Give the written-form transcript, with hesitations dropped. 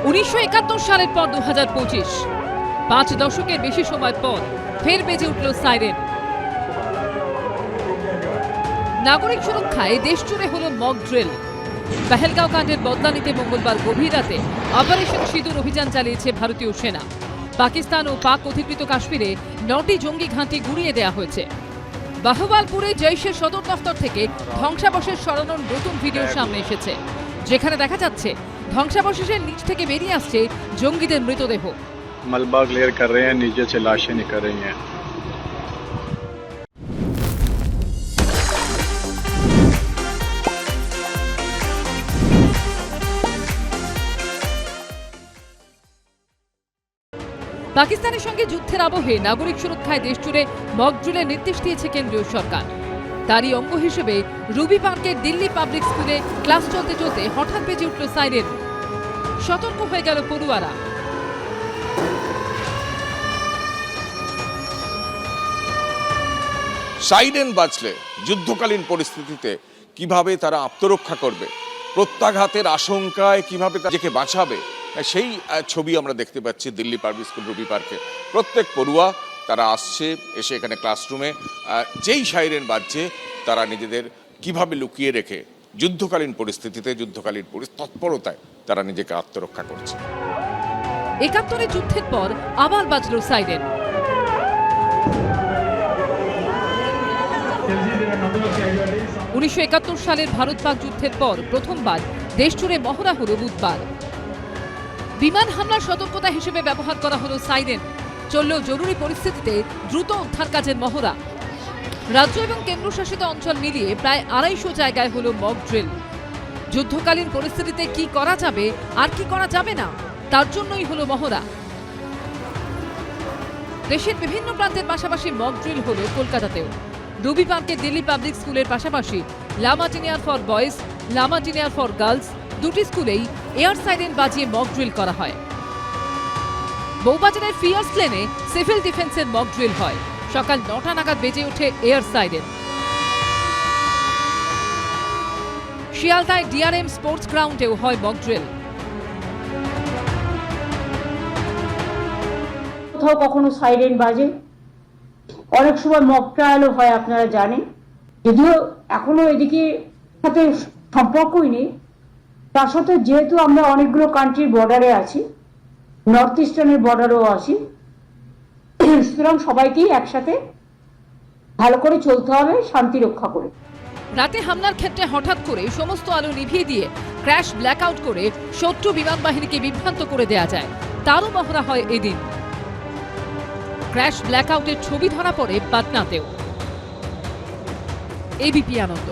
1971 সালের পর 2025, 5 দশকের বেশি সময় পর ফের বেজে উঠল সাইরেন। নাগরিক সুরক্ষায় দেশ জুড়ে হল মক ড্রিল। পেহেলগাঁও কাণ্ডের বদলা নিতে মঙ্গলবার গভীর রাতে অপারেশন সিঁদুর অভিযান চালিয়েছে ভারতীয় সেনা। পাকিস্তান ও পাক অধিকৃত কাশ্মীরে 9টি জঙ্গি ঘাঁটি গুঁড়িয়ে দেওয়া হয়েছে। বাহবালপুরে জৈশের সদর দফতর থেকে ধ্বংসাবশেষ সরানোর নতুন ভিডিও সামনে এসেছে, যেখানে দেখা যাচ্ছে ধ্বংসাবশেষের নিচ থেকে বেরিয়ে আসছে জঙ্গিদের মৃতদেহ। मलबा क्लियर कर रहे हैं, नीचे से लाशें निकल रही हैं। পাকিস্তানের সঙ্গে যুদ্ধের আবহে নাগরিক সুরক্ষায় দেশ জুড়ে মক ড্রিলের নির্দেশ দিয়েছে কেন্দ্রীয় সরকার। তারই অঙ্গ হিসেবে রুবি পার্কের দিল্লি পাবলিক স্কুলে ক্লাস চলতে চলতে হঠাৎ বেজে উঠল সাইরেন। সতর্ক হয়ে গেল পড়ুয়ারা। সাইরেন বাজলে যুদ্ধকালীন পরিস্থিতিতে কিভাবে তারা আত্মরক্ষা করবে, প্রত্যাঘাতের আশঙ্কায় কিভাবে নিজেকে বাঁচাবে, সেই ছবি আমরা দেখতে পাচ্ছি দিল্লি পাবলিক স্কুল রুবি পার্কে। প্রত্যেক পড়ুয়া তারা আসছে, এসে এখানে ক্লাসরুমে যেই সাইরেন বাজছে তারা নিজেদের কিভাবে লুকিয়ে রেখে যুদ্ধকালীন পরিস্থিতিতে যুদ্ধকালীন তৎপরতায় তারা নিজেকে আত্মরক্ষা করছে। 71 যুদ্ধের পর আবার বাজল সাইরেন। 1971 সালের ভারত পাক যুদ্ধের পর প্রথমবার দেশ জুড়ে মহড়া হল বুধবার। বিমান হামলার সতর্কতা হিসেবে ব্যবহার করা হলো সাইরেন। চলল জরুরি পরিস্থিতিতে দ্রুত উদ্ধার কাজের মহড়া। রাজ্য এবং কেন্দ্রশাসিত অঞ্চল মিলিয়ে প্রায় 250 জায়গায় হলো মক ড্রিল। যুদ্ধকালীন পরিস্থিতিতে কি করা যাবে আর কি করা যাবে না, তার জন্যই হলো মহড়া। দেশের বিভিন্ন প্রান্তের পাশাপাশি মক ড্রিল হলো কলকাতাতেও। রুবি পার্কের দিল্লি পাবলিক স্কুলের পাশাপাশি লামাটিনিয়ার ফর বয়েজ, লামাটিনিয়ার ফর গার্লস দুটি স্কুলেই এয়ার সাইরেন বাজিয়ে মক ড্রিল করা হয়। বউবাজারের ফিয়ার্স লেনে সিভিল ডিফেন্সের মক ড্রিল হয়। সকাল 9টা নাগাদ বেজে ওঠে এয়ার সাইরেন। শিয়ালদায় ডিআরএম স্পোর্টস গ্রাউন্ডেও হয় মক ড্রিল। কোথাও কখনো সাইরেন বাজে, অনেক সময় মক ট্রায়ালও হয়, আপনারা জানেন। যদিও এখনো এদিকে সাথে সম্পর্কই নেই, তার সাথে যেহেতু আমরা অনেকগুলো কান্ট্রির বর্ডারে আছি, নর্থ ইস্টার্নের বর্ডারও আছি, সুতরাং সবাইকেই একসাথে ভালো করে চলতে হবে, শান্তি রক্ষা করে। রাতে হামলার ক্ষেত্রে হঠাৎ করে সমস্ত আলো নিভিয়ে দিয়ে ক্র্যাশ ব্ল্যাকআউট করে শত্রু বিমান বাহিনীকে বিভ্রান্ত করে দেয়া যায়, তারও মহড়া হয় এদিন। ক্র্যাশ ব্ল্যাকআউটের ছবি ধরা পড়ে পাটনাতেও। এবিপি আনন্দ।